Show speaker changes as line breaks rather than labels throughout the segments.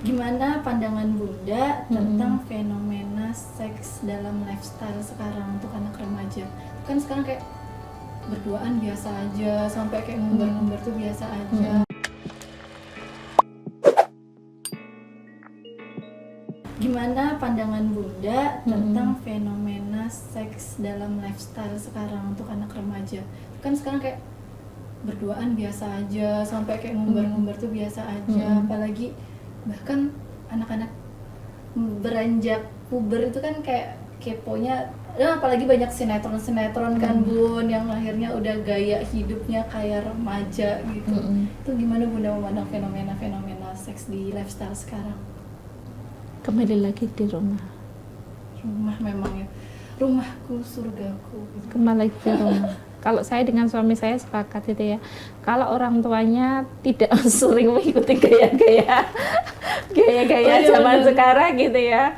Gimana pandangan Bunda tentang fenomena seks dalam lifestyle sekarang untuk anak remaja? Kan sekarang kayak berduaan biasa aja, sampai kayak ngumbar-ngumbar tuh biasa aja. Gimana pandangan Bunda tentang fenomena seks dalam lifestyle sekarang untuk anak remaja? Kan sekarang kayak berduaan biasa aja, sampai kayak ngumbar-ngumbar tuh biasa aja. Apalagi bahkan anak-anak beranjak puber itu kan kayak keponya, apalagi banyak sinetron-sinetron kan Bun, yang akhirnya udah gaya hidupnya kayak remaja gitu. Itu gimana Bunda memandang fenomena-fenomena seks di lifestyle sekarang?
Kembali lagi di rumah
Memang ya, rumahku surgaku gitu.
Kembali di rumah. Kalau saya dengan suami saya sepakat gitu ya, kalau orang tuanya tidak sering mengikuti gaya-gaya zaman sekarang gitu ya,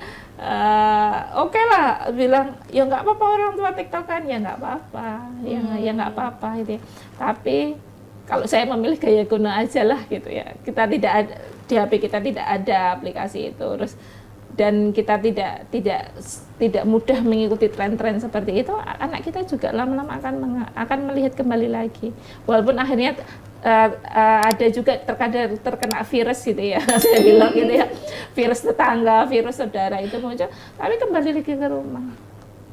oke lah bilang ya nggak apa-apa, orang tua tiktokan ya nggak apa-apa, ya nggak apa-apa gitu ya. Tapi kalau saya memilih gaya kuno aja lah gitu ya, kita tidak ada di HP, kita tidak ada aplikasi itu, terus dan kita tidak mudah mengikuti tren-tren seperti itu, anak kita juga lama-lama akan melihat kembali lagi, walaupun akhirnya ada juga terkadang terkena virus gitu ya, saya bilang gitu ya, virus tetangga, virus saudara itu muncul, tapi kembali lagi ke rumah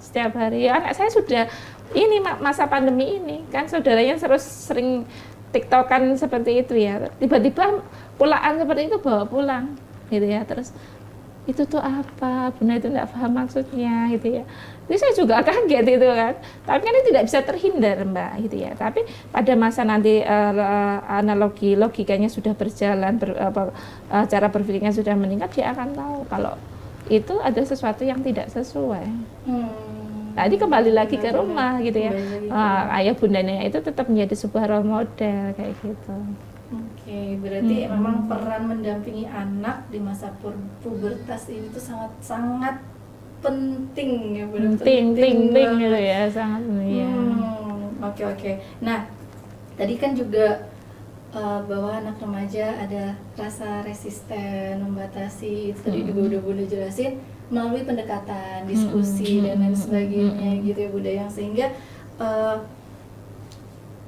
setiap hari. Anak saya sudah ini masa pandemi ini kan, saudaranya sering tiktokan seperti itu ya, tiba-tiba pulaan seperti itu bawa pulang gitu ya, terus itu tuh apa, Bunda itu nggak paham maksudnya gitu ya. Jadi saya juga kaget gitu kan, tapi kan ini tidak bisa terhindar Mbak gitu ya. Tapi pada masa nanti logikanya sudah berjalan, cara berpikirnya sudah meningkat, dia akan tahu kalau itu ada sesuatu yang tidak sesuai. Tadi kembali lagi ke rumah gitu ya, ayah bundanya itu tetap menjadi sebuah role model kayak gitu.
Oke, berarti memang peran mendampingi anak di masa pubertas ini tuh sangat penting ya,
penting gitu ya, sangat ya.
Oke. Nah, tadi kan juga bahwa anak remaja ada rasa resisten, membatasi, itu tadi juga udah Bunda jelasin melalui pendekatan, diskusi dan lain sebagainya gitu ya Bunda, yang sehingga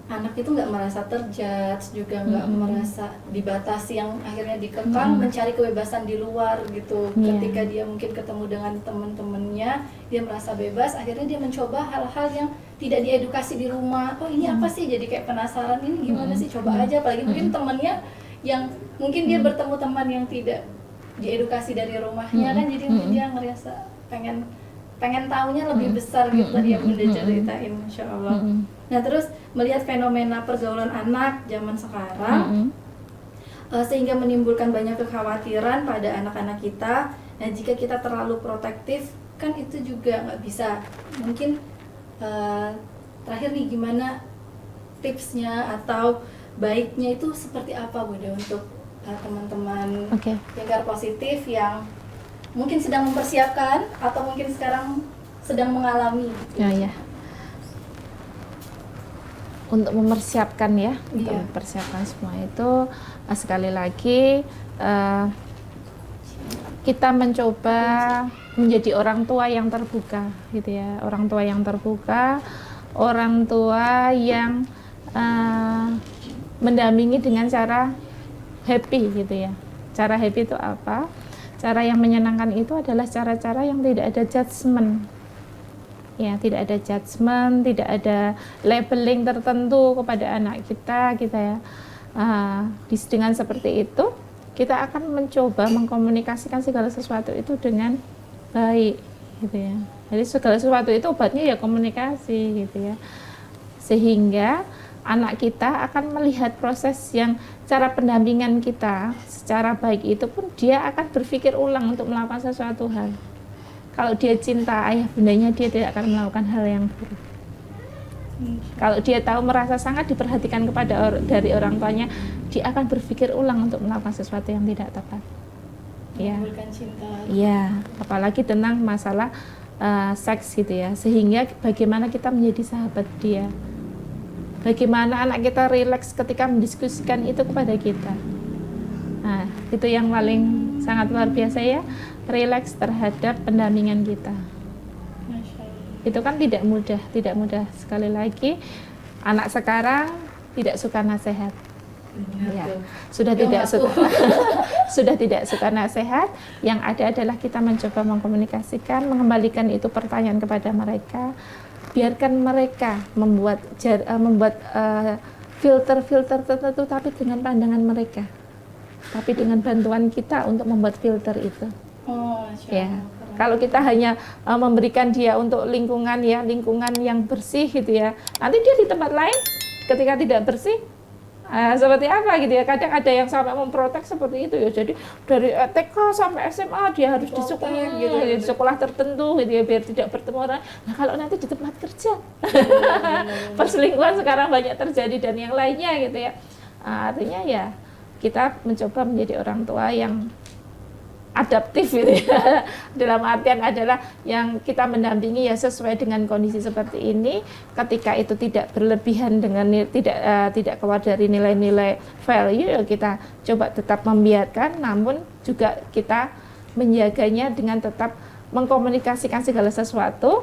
anak itu nggak merasa terjudge, juga nggak merasa dibatasi, yang akhirnya dikekang mencari kebebasan di luar gitu. Ketika dia mungkin ketemu dengan teman-temannya, dia merasa bebas, akhirnya dia mencoba hal-hal yang tidak diedukasi di rumah. Oh ini apa sih, jadi kayak penasaran, ini gimana sih, coba aja. Apalagi mungkin temannya yang mungkin dia bertemu teman yang tidak diedukasi dari rumahnya kan, jadi mungkin dia ngerasa pengen taunya lebih besar gitu. Tadi yang Bunda ceritain, Masya Allah. Nah terus melihat fenomena pergaulan anak zaman sekarang, sehingga menimbulkan banyak kekhawatiran pada anak-anak kita. Nah jika kita terlalu protektif kan itu juga nggak bisa. Mungkin terakhir nih, gimana tipsnya atau baiknya itu seperti apa Bunda untuk teman-teman lingkar positif yang mungkin sedang mempersiapkan atau mungkin sekarang sedang mengalami gitu.
Ya. Untuk mempersiapkan ya, untuk mempersiapkan semua itu, sekali lagi kita mencoba menjadi orang tua yang terbuka gitu ya, orang tua yang terbuka, orang tua yang mendampingi dengan cara happy gitu ya. Cara happy itu apa? Cara yang menyenangkan itu adalah cara-cara yang tidak ada judgement. Ya, tidak ada judgement, tidak ada labeling tertentu kepada anak kita ya. Dengan seperti itu, kita akan mencoba mengkomunikasikan segala sesuatu itu dengan baik gitu ya. Jadi segala sesuatu itu obatnya ya komunikasi gitu ya. Sehingga anak kita akan melihat proses yang cara pendampingan kita secara baik itu pun, dia akan berpikir ulang untuk melakukan sesuatu hal. Kalau dia cinta ayah bundanya, dia tidak akan melakukan hal yang buruk. Kalau dia tahu merasa sangat diperhatikan dari orang tuanya, dia akan berpikir ulang untuk melakukan sesuatu yang tidak tepat. Ya, ya, apalagi tentang masalah seks gitu ya. Sehingga bagaimana kita menjadi sahabat dia, bagaimana anak kita rileks ketika mendiskusikan itu kepada kita. Nah, gitu yang paling sangat luar biasa ya, rileks terhadap pendampingan kita.
Masya Allah.
Itu kan tidak mudah sekali lagi. Anak sekarang tidak suka nasihat.
Benar
Ya,
tuh.
sudah
Yang
tidak
aku-
suka sudah tidak suka nasihat. Yang ada adalah kita mencoba mengkomunikasikan, mengembalikan itu pertanyaan kepada mereka. Biarkan mereka membuat filter-filter tertentu, tapi dengan pandangan mereka, tapi dengan bantuan kita untuk membuat filter itu.
Oh, Masya
Ya,
Allah, keren.
kalau kita hanya memberikan dia untuk lingkungan yang bersih gitu ya, nanti dia di tempat lain ketika tidak bersih seperti apa gitu ya. Kadang ada yang sampai memprotek seperti itu ya, jadi dari TK sampai SMA dia harus di
Protek
sekolah
gitu ya.
di sekolah tertentu gitu ya, biar tidak bertemu orang. Nah, kalau nanti di tempat kerja perselingkuhan sekarang banyak terjadi dan yang lainnya gitu ya. Artinya ya kita mencoba menjadi orang tua yang adaptif gitu ya. Dalam artian adalah yang kita mendampingi ya sesuai dengan kondisi seperti ini, ketika itu tidak berlebihan dengan tidak keluar dari nilai-nilai value, ya kita coba tetap membiarkan, namun juga kita menjaganya dengan tetap mengkomunikasikan segala sesuatu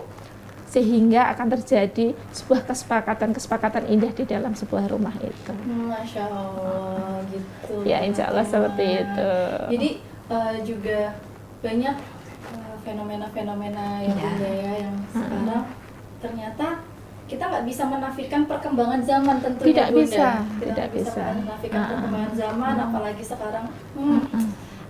sehingga akan terjadi sebuah kesepakatan indah di dalam sebuah rumah itu.
Masya Allah, gitu.
Ya, insya Allah seperti itu.
Jadi juga banyak fenomena-fenomena yang
Ya.
budaya yang sekarang ternyata kita nggak bisa menafikan perkembangan zaman tentunya,
Tidak
Bunda.
bisa,
Kita
tidak
nggak bisa
bisa.
menafikan perkembangan zaman, apalagi sekarang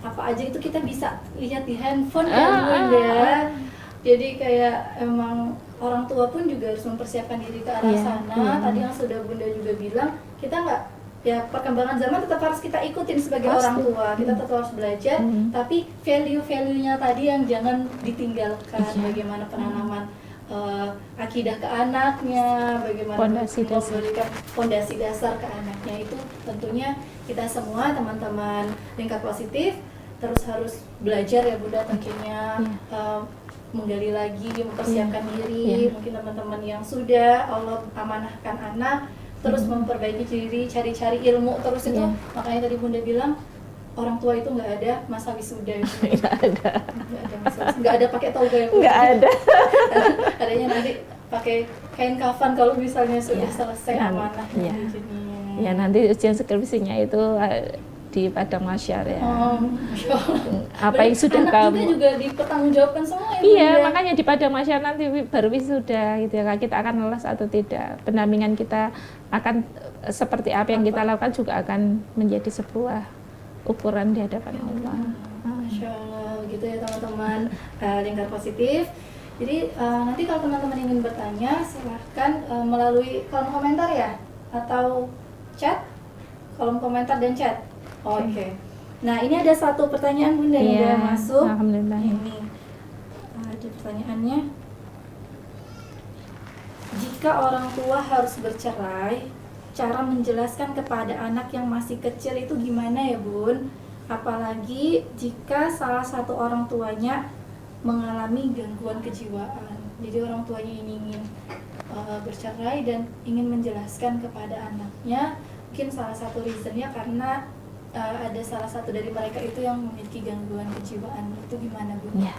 apa aja itu kita bisa lihat di handphone kan, Bunda. Jadi kayak emang orang tua pun juga harus mempersiapkan diri ke arah
Iya,
sana.
iya.
Tadi yang sudah Bunda juga bilang, kita nggak, ya perkembangan zaman tetap harus kita ikutin sebagai
Pasti.
orang tua. Kita tetap harus belajar, tapi value-value-nya tadi yang jangan ditinggalkan.
Iya.
Bagaimana penanaman akidah ke anaknya, bagaimana
Fondasi dasar.
memberikan fondasi dasar ke anaknya, itu tentunya kita semua teman-teman lingkar positif terus harus belajar ya Bunda tentunya. Menggali lagi, mempersiapkan diri. Mungkin teman-teman yang sudah Allah amanahkan anak terus memperbaiki diri, cari-cari ilmu terus itu. Makanya tadi Bunda bilang orang tua itu nggak ada masa wisuda gitu. Nggak ada pakai toga ya Bunda.
Nggak ada.
Adanya nanti pakai kain kafan kalau misalnya sudah selesai
Ya,
amanahnya.
ya.
Jadinya.
Ya, nanti ujian skripsinya itu di Padang Masyar ya.
Masya Allah.
Apa yang sudah
anak
kamu
juga dipertanggungjawabkan semua ya
Iya,
Bunda?
makanya di Padang Masyar nanti baru wisuda gitu ya. Kita akan lolos atau tidak. Pendampingan kita akan seperti apa yang kita lakukan juga akan menjadi sebuah ukuran di hadapan Allah.
Masya Allah, gitu ya teman-teman lingkar positif. Jadi nanti kalau teman-teman ingin bertanya silahkan melalui kolom komentar ya, atau chat, kolom komentar dan chat. Oke. Nah ini ada satu pertanyaan Bunda yang
Iya,
udah masuk.
alhamdulillah.
Ini ada pertanyaannya. Jika orang tua harus bercerai, cara menjelaskan kepada anak yang masih kecil itu gimana ya Bun? Apalagi jika salah satu orang tuanya mengalami gangguan kejiwaan. Jadi orang tuanya ingin bercerai dan ingin menjelaskan kepada anaknya. Mungkin salah satu reasonnya karena ada salah satu dari mereka itu yang memiliki gangguan kejiwaan. Itu gimana Bun?
Ya.